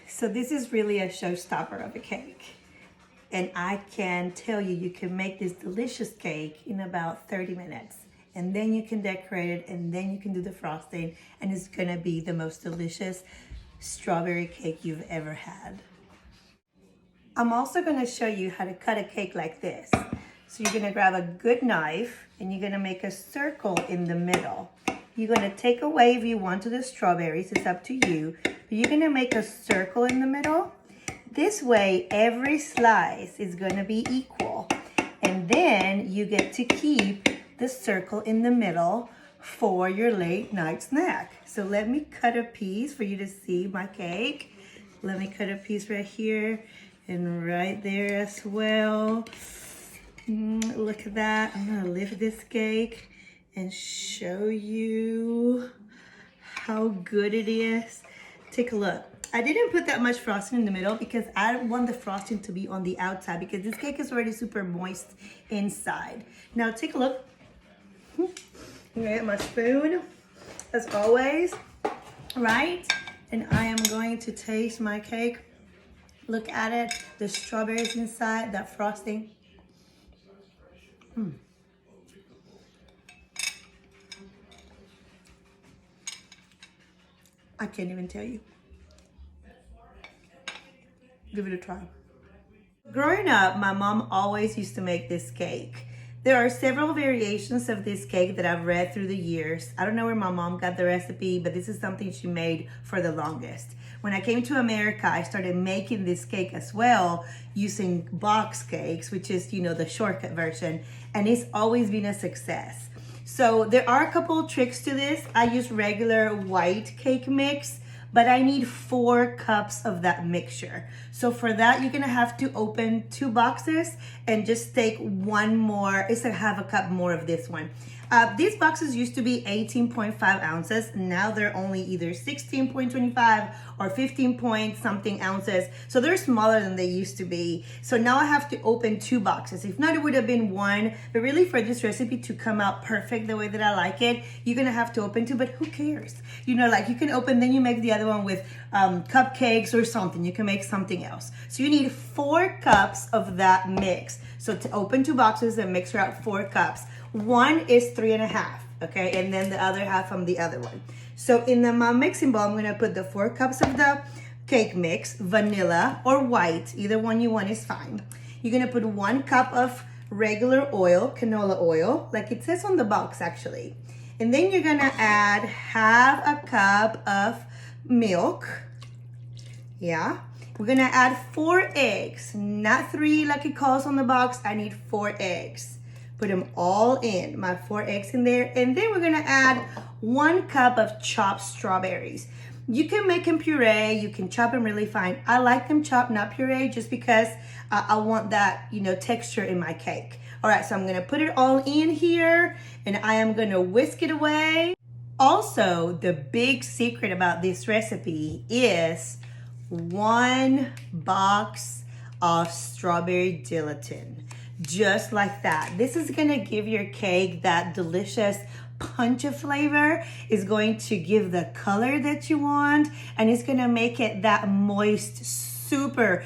So this is really a showstopper of a cake. And I can tell you, you can make this delicious cake in about 30 minutes. And then you can decorate it, and then you can do the frosting, and it's gonna be the most delicious strawberry cake you've ever had. I'm also gonna show you how to cut a cake like this. So you're gonna grab a good knife, and you're gonna make a circle in the middle. You're gonna take away if you want to the strawberries, it's up to you. But you're gonna make a circle in the middle. This way, every slice is gonna be equal. And then you get to keep the circle in the middle for your late night snack. So let me cut a piece for you to see my cake. Let me cut a piece right here and right there as well. Look at that. I'm gonna lift this cake and show you how good it is. Take a look. I didn't put that much frosting in the middle because I want the frosting to be on the outside because this cake is already super moist inside. Now take a look. I'm gonna get my spoon as always, right? And I am going to taste my cake. Look at it, the strawberries inside, that frosting. I can't even tell you. Give it a try. Growing up, my mom always used to make this cake. There are several variations of this cake that I've read through the years. I don't know where my mom got the recipe, but this is something she made for the longest. When I came to America, I started making this cake as well using box cakes, which is, you know, the shortcut version, and it's always been a success. So there are a couple of tricks to this. I use regular white cake mix, but I need 4 cups of that mixture. So for that, you're gonna have to open 2 boxes and just take one more, it's like half a cup more of this one. These boxes used to be 18.5 ounces. Now they're only either 16.25 or 15 point something ounces. So they're smaller than they used to be. So now I have to open 2 boxes. If not, it would have been 1. But really for this recipe to come out perfect the way that I like it, you're gonna have to open 2, but who cares? You know, like you can open, then you make the other one with cupcakes or something. You can make something else. So you need 4 cups of that mix. So to open 2 boxes and mix out 4 cups. One is 3.5, okay? And then the other half from the other one. So in my mixing bowl, I'm gonna put the 4 cups of the cake mix, vanilla or white, either one you want is fine. You're gonna put 1 cup of regular oil, canola oil, like it says on the box actually. And then you're gonna add half a cup of milk, yeah? We're gonna add 4 eggs, not 3 like it calls on the box. I need 4 eggs. Put them all in, my 4 eggs in there. And then we're gonna add 1 cup of chopped strawberries. You can make them puree, you can chop them really fine. I like them chopped, not puree, just because I want that, you know, texture in my cake. All right, so I'm gonna put it all in here and I am gonna whisk it away. Also, the big secret about this recipe is 1 box of strawberry gelatin. Just like that. This is gonna give your cake that delicious punch of flavor. It's going to give the color that you want, and it's gonna make it that moist, super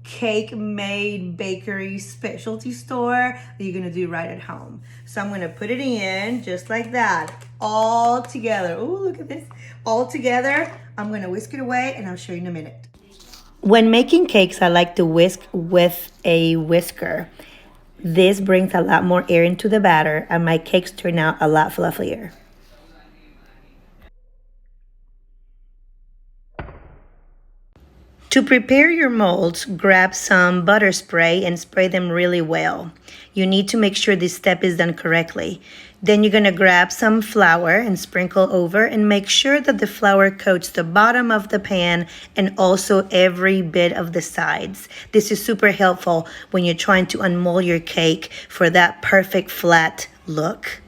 cake made bakery specialty store that you're gonna do right at home. So I'm gonna put it in just like that, all together. Oh, look at this, all together. I'm gonna whisk it away and I'll show you in a minute. When making cakes, I like to whisk with a whisker. This brings a lot more air into the batter and my cakes turn out a lot fluffier. To prepare your molds, grab some butter spray and spray them really well. You need to make sure this step is done correctly. Then you're gonna grab some flour and sprinkle over and make sure that the flour coats the bottom of the pan and also every bit of the sides. This is super helpful when you're trying to unmold your cake for that perfect flat look.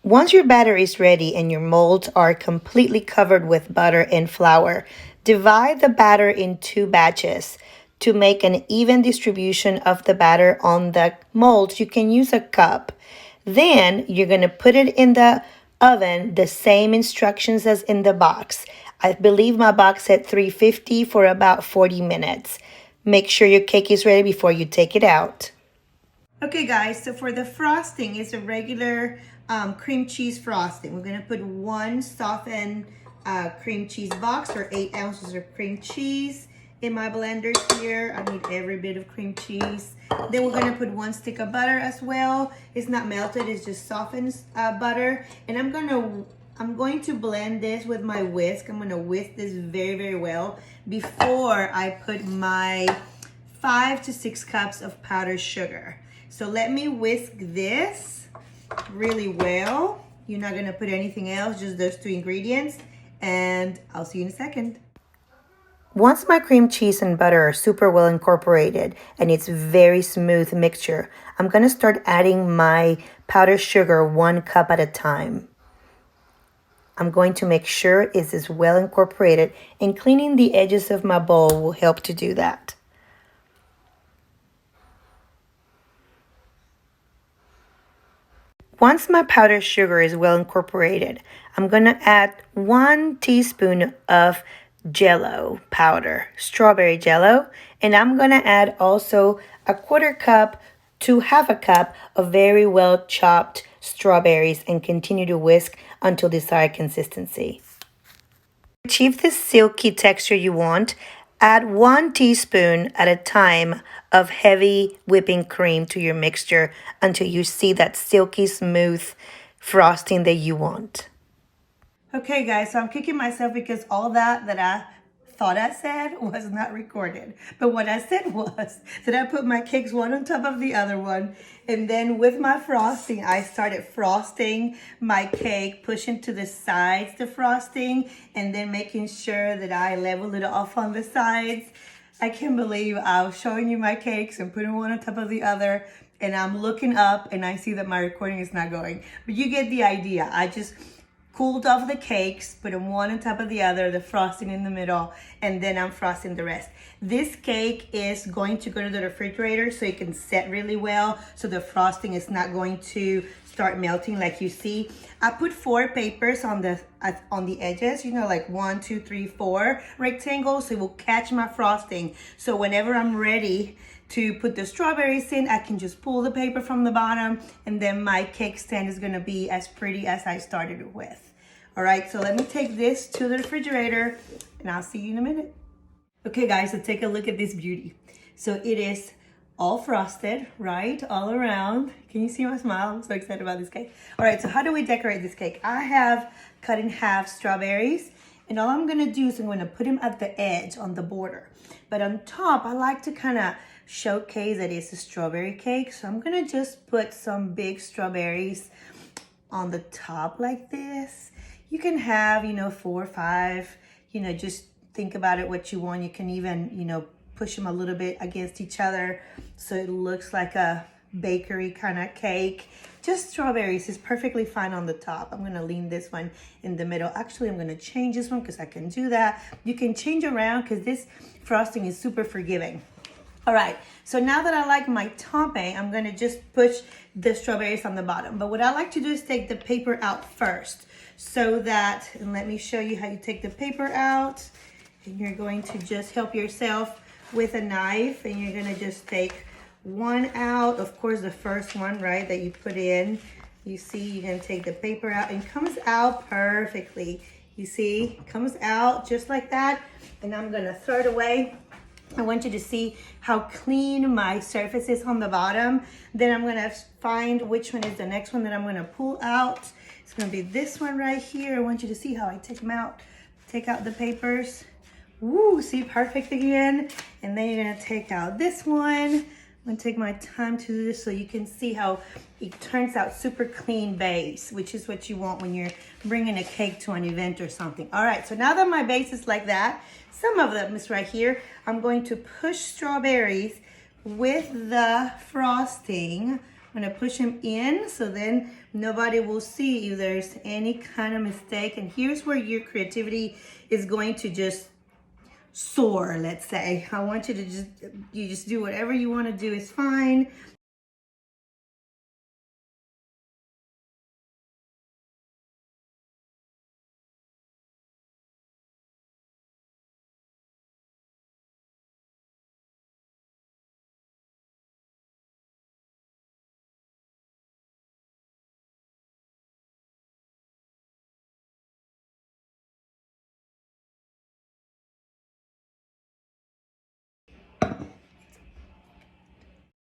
Once your batter is ready and your molds are completely covered with butter and flour, divide the batter in 2 batches. To make an even distribution of the batter on the molds, you can use a cup. Then you're going to put it in the oven the same instructions as in the box. I believe my box said 350 for about 40 minutes. Make sure your cake is ready before you take it out. Okay guys, so for the frosting, it's a regular cream cheese frosting. We're gonna put one softened cream cheese box or 8 ounces of cream cheese in my blender here. I need every bit of cream cheese. Then we're gonna put 1 stick of butter as well. It's not melted, it's just softened butter. And I'm going to blend this with my whisk. I'm gonna whisk this very, very well before I put my 5 to 6 cups of powdered sugar. So let me whisk this really well. You're not gonna put anything else, just those 2 ingredients, and I'll see you in a second. Once my cream cheese and butter are super well incorporated and it's very smooth mixture, I'm gonna start adding my powdered sugar 1 cup at a time. I'm going to make sure it is well incorporated, and cleaning the edges of my bowl will help to do that. Once my powdered sugar is well incorporated, I'm going to add 1 teaspoon of Jello powder, strawberry Jello, and I'm going to add also a 1/4 cup to 1/2 cup of very well chopped strawberries and continue to whisk until desired consistency. To achieve the silky texture you want, add 1 teaspoon at a time of heavy whipping cream to your mixture until you see that silky smooth frosting that you want. Okay guys, so I'm kicking myself because all that I thought I said was not recorded. But what I said was that I put my cakes one on top of the other one, and then with my frosting, I started frosting my cake, pushing to the sides the frosting, and then making sure that I level it off on the sides. I can't believe I was showing you my cakes and putting one on top of the other, and I'm looking up and I see that my recording is not going. But you get the idea. I just cooled off the cakes, put them one on top of the other, the frosting in the middle, and then I'm frosting the rest. This cake is going to go to the refrigerator so it can set really well, so the frosting is not going to start melting like you see. I put 4 papers on the edges, you know, like 1, 2, 3, 4 rectangles, so it will catch my frosting. So whenever I'm ready to put the strawberries in, I can just pull the paper from the bottom, and then my cake stand is gonna be as pretty as I started it with. All right, so let me take this to the refrigerator and I'll see you in a minute. Okay guys, so take a look at this beauty. So it is all frosted, right, all around. Can you see my smile? I'm so excited about this cake. All right, so how do we decorate this cake? I have cut in half strawberries, and all I'm gonna do is I'm gonna put them at the edge on the border. But on top, I like to kind of showcase that it's a strawberry cake. So I'm gonna just put some big strawberries on the top like this. You can have, 4 or 5, just think about it what you want. You can even, push them a little bit against each other so it looks like a bakery kind of cake. Just strawberries is perfectly fine on the top. I'm gonna lean this one in the middle. Actually, I'm gonna change this one because I can do that. You can change around because this frosting is super forgiving. All right, so now that I like my topping, I'm gonna just push the strawberries on the bottom. But what I like to do is take the paper out first so that, and let me show you how you take the paper out. And you're going to just help yourself with a knife, and you're gonna just take one out. Of course, the first one, right, that you put in. You see, you're gonna take the paper out and it comes out perfectly. You see, it comes out just like that. And I'm gonna throw it away. I want you to see how clean my surface is on the bottom. Then I'm gonna find which one is the next one that I'm gonna pull out. It's gonna be this one right here. I want you to see how I take them out. Take out the papers. Woo, see, perfect again. And then you're gonna take out this one. I'm gonna take my time to do this so you can see how it turns out super clean base, which is what you want when you're bringing a cake to an event or something. All right, so now that my base is like that, some of them is right here, I'm going to push strawberries with the frosting. I'm gonna push them in so then nobody will see if there's any kind of mistake. And here's where your creativity is going to just soar, let's say. I want you to just do whatever you want to do is fine.